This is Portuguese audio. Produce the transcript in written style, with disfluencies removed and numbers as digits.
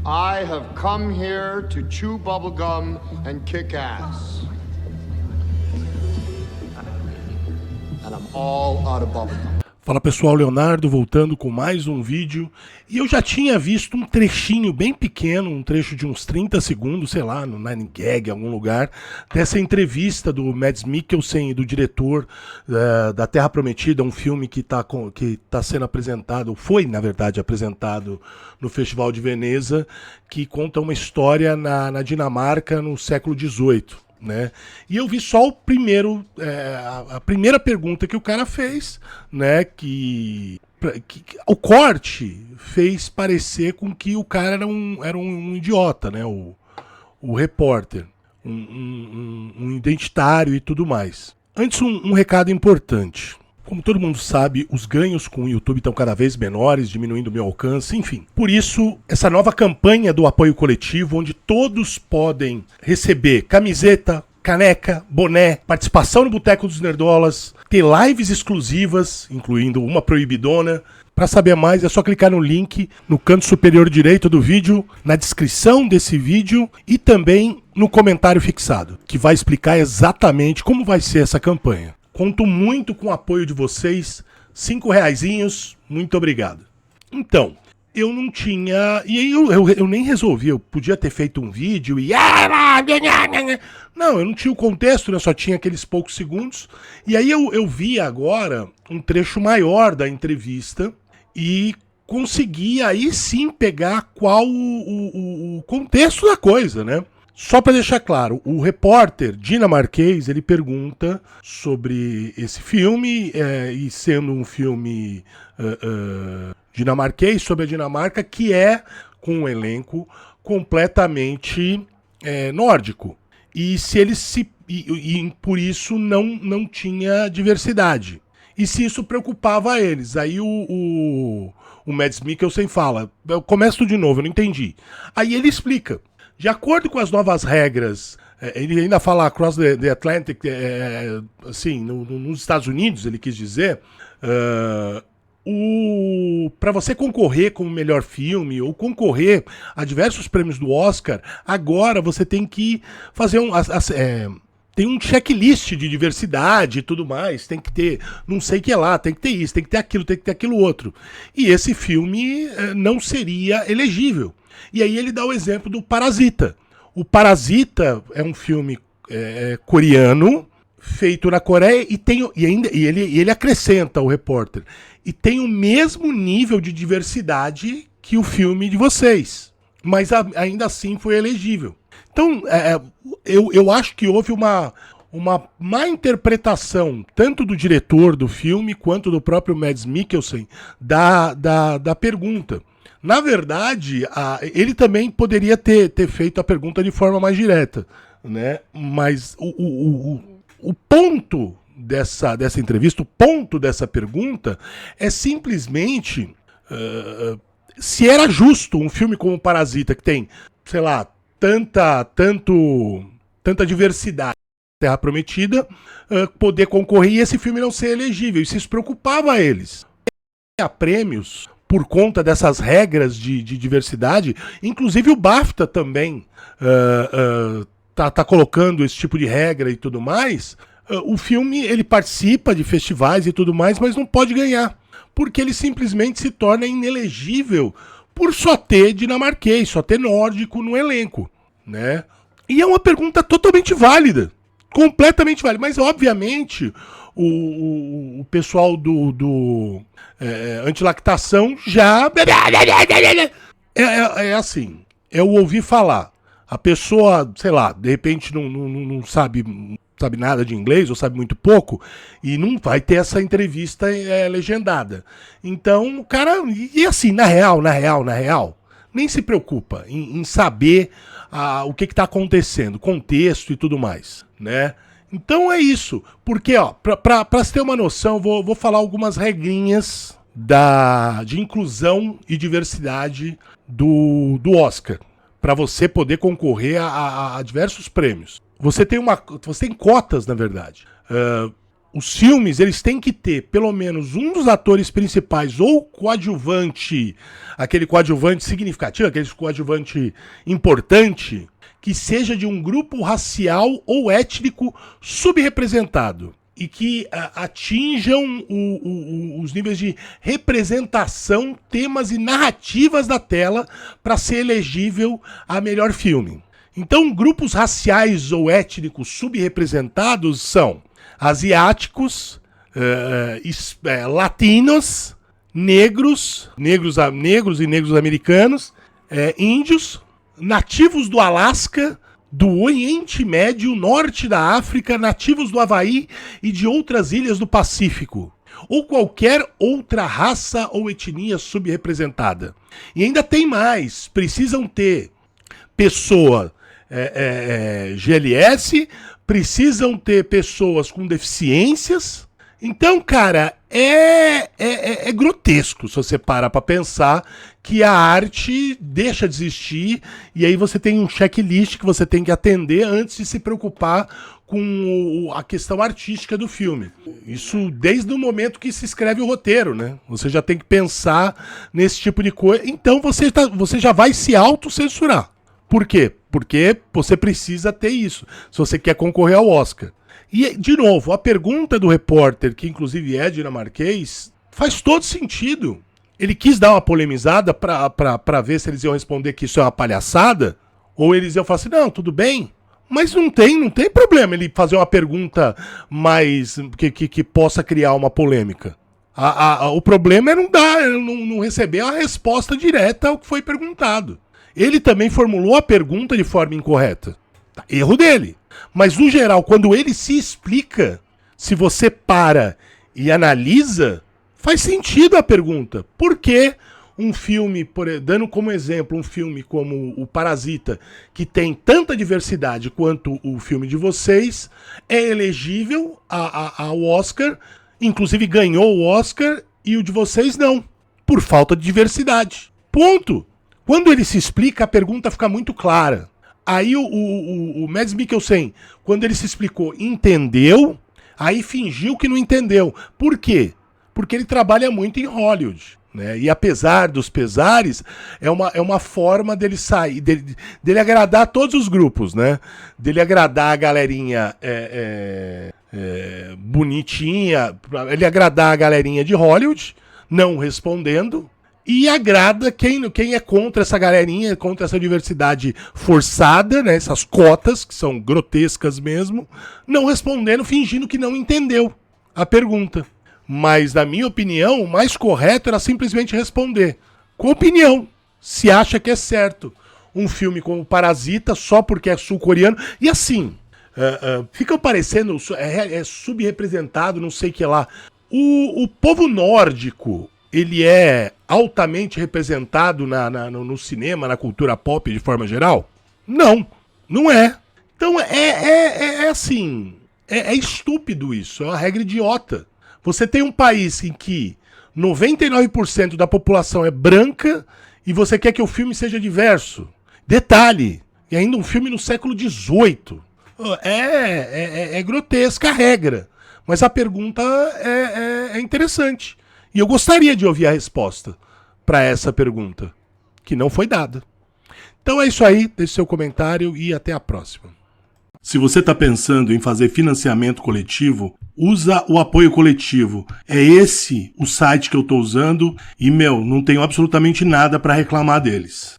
I have come here to chew bubblegum and kick ass. And I'm all out of bubblegum. Fala pessoal, Leonardo voltando com mais um vídeo. E eu já tinha visto um trechinho bem pequeno, um trecho de uns 30 segundos, sei lá, no Nine Gag, em algum lugar, dessa entrevista do Mads Mikkelsen, do diretor da Terra Prometida, um filme que tá sendo apresentado, foi na verdade apresentado no Festival de Veneza, que conta uma história na Dinamarca no século XVIII. Né? E eu vi só a primeira pergunta que o cara fez, né? Que o corte fez parecer com que o cara era um idiota, né? O repórter, um identitário e tudo mais. Antes, um recado importante. Como todo mundo sabe, os ganhos com o YouTube estão cada vez menores, diminuindo o meu alcance, enfim. Por isso, essa nova campanha do apoio coletivo, onde todos podem receber camiseta, caneca, boné, participação no Boteco dos Nerdolas, ter lives exclusivas, incluindo uma proibidona. Para saber mais, é só clicar no link no canto superior direito do vídeo, na descrição desse vídeo e também no comentário fixado, que vai explicar exatamente como vai ser essa campanha. Conto muito com o apoio de vocês, R$5, muito obrigado. Então, eu não tinha... E aí eu nem resolvi, eu podia ter feito um vídeo e... Não, eu não tinha o contexto, né? Só tinha aqueles poucos segundos. E aí eu vi agora um trecho maior da entrevista e consegui aí sim pegar qual o contexto da coisa, né? Só para deixar claro, o repórter dinamarquês, ele pergunta sobre esse filme, e sendo um filme dinamarquês, sobre a Dinamarca, que é com um elenco completamente nórdico. E se eles e por isso não tinha diversidade. E se isso preocupava eles. Aí o Mads Mikkelsen fala, eu começo de novo, eu não entendi. Aí ele explica. De acordo com as novas regras, ele ainda fala across the Atlantic, assim, nos Estados Unidos, ele quis dizer, para você concorrer como melhor filme ou concorrer a diversos prêmios do Oscar, agora você tem que fazer tem um checklist de diversidade e tudo mais, tem que ter não sei o que lá, tem que ter isso, tem que ter aquilo outro. E esse filme não seria elegível. E aí ele dá o exemplo do Parasita. O Parasita é um filme coreano, feito na Coreia, e ele acrescenta, o repórter, e tem o mesmo nível de diversidade que o filme de vocês. Mas ainda assim foi elegível. Então, eu acho que houve uma má interpretação, tanto do diretor do filme, quanto do próprio Mads Mikkelsen, da pergunta. Na verdade, ele também poderia ter feito a pergunta de forma mais direta, né? Mas o ponto dessa entrevista, o ponto dessa pergunta é simplesmente se era justo um filme como Parasita, que tem, sei lá, tanta diversidade, Terra Prometida, poder concorrer e esse filme não ser elegível. Isso preocupava eles. Há prêmios por conta dessas regras de diversidade, inclusive o BAFTA também tá colocando esse tipo de regra e tudo mais. O filme, ele participa de festivais e tudo mais, mas não pode ganhar, porque ele simplesmente se torna inelegível por só ter dinamarquês, só ter nórdico no elenco, né? E é uma pergunta totalmente válida, completamente válida, mas obviamente o pessoal do antilactação já... É assim, eu ouvi falar, a pessoa, sei lá, de repente não sabe nada de inglês ou sabe muito pouco e não vai ter essa entrevista legendada. Então o cara, e assim, na real, nem se preocupa em saber o que está acontecendo, contexto e tudo mais, né? Então é isso, porque para você ter uma noção, vou falar algumas regrinhas de inclusão e diversidade do Oscar, para você poder concorrer a diversos prêmios. Você tem cotas, na verdade. os filmes, eles têm que ter pelo menos um dos atores principais ou coadjuvante, aquele coadjuvante significativo, aquele coadjuvante importante, que seja de um grupo racial ou étnico subrepresentado e que atinjam os níveis de representação, temas e narrativas da tela para ser elegível a melhor filme. Então, grupos raciais ou étnicos subrepresentados são asiáticos, latinos, negros e negros americanos, índios, nativos do Alasca, do Oriente Médio, norte da África, nativos do Havaí e de outras ilhas do Pacífico, ou qualquer outra raça ou etnia subrepresentada. E ainda tem mais, precisam ter pessoa GLS, precisam ter pessoas com deficiências. Então, cara, é grotesco se você parar pra pensar que a arte deixa de existir e aí você tem um checklist que você tem que atender antes de se preocupar com a questão artística do filme. Isso desde o momento que se escreve o roteiro, né? Você já tem que pensar nesse tipo de coisa. Então você já vai se autocensurar. Por quê? Porque você precisa ter isso, se você quer concorrer ao Oscar. E, de novo, a pergunta do repórter, que inclusive é dinamarquês, faz todo sentido. Ele quis dar uma polemizada pra ver se eles iam responder que isso é uma palhaçada, ou eles iam falar assim, não, tudo bem. Mas não tem problema ele fazer uma pergunta mais que possa criar uma polêmica. O problema é não receber a resposta direta ao que foi perguntado. Ele também formulou a pergunta de forma incorreta. Erro dele. Mas, no geral, quando ele se explica, se você para e analisa, faz sentido a pergunta. Por que um filme, dando como exemplo, um filme como o Parasita, que tem tanta diversidade quanto o filme de vocês, é elegível ao Oscar, inclusive ganhou o Oscar, e o de vocês não, por falta de diversidade. Ponto. Quando ele se explica, a pergunta fica muito clara. Aí o Mads Mikkelsen, quando ele se explicou, entendeu, aí fingiu que não entendeu. Por quê? Porque ele trabalha muito em Hollywood, né? E apesar dos pesares, é uma forma dele sair, dele agradar todos os grupos, né? Dele agradar a galerinha bonitinha, ele agradar a galerinha de Hollywood, não respondendo. E agrada quem é contra essa galerinha, contra essa diversidade forçada, né, essas cotas, que são grotescas mesmo, não respondendo, fingindo que não entendeu a pergunta. Mas, na minha opinião, o mais correto era simplesmente responder. Com opinião, se acha que é certo. Um filme como Parasita, só porque é sul-coreano. E assim, fica parecendo, é subrepresentado, não sei o que lá. O povo nórdico, ele é altamente representado no cinema, na cultura pop de forma geral? Não, não é. Então é assim, é estúpido isso, é uma regra idiota. Você tem um país em que 99% da população é branca e você quer que o filme seja diverso. Detalhe, e ainda um filme no século XVIII. É grotesca a regra, mas a pergunta é interessante. E eu gostaria de ouvir a resposta para essa pergunta, que não foi dada. Então é isso aí, deixe seu comentário e até a próxima. Se você está pensando em fazer financiamento coletivo, usa o Apoio Coletivo. É esse o site que eu estou usando e, não tenho absolutamente nada para reclamar deles.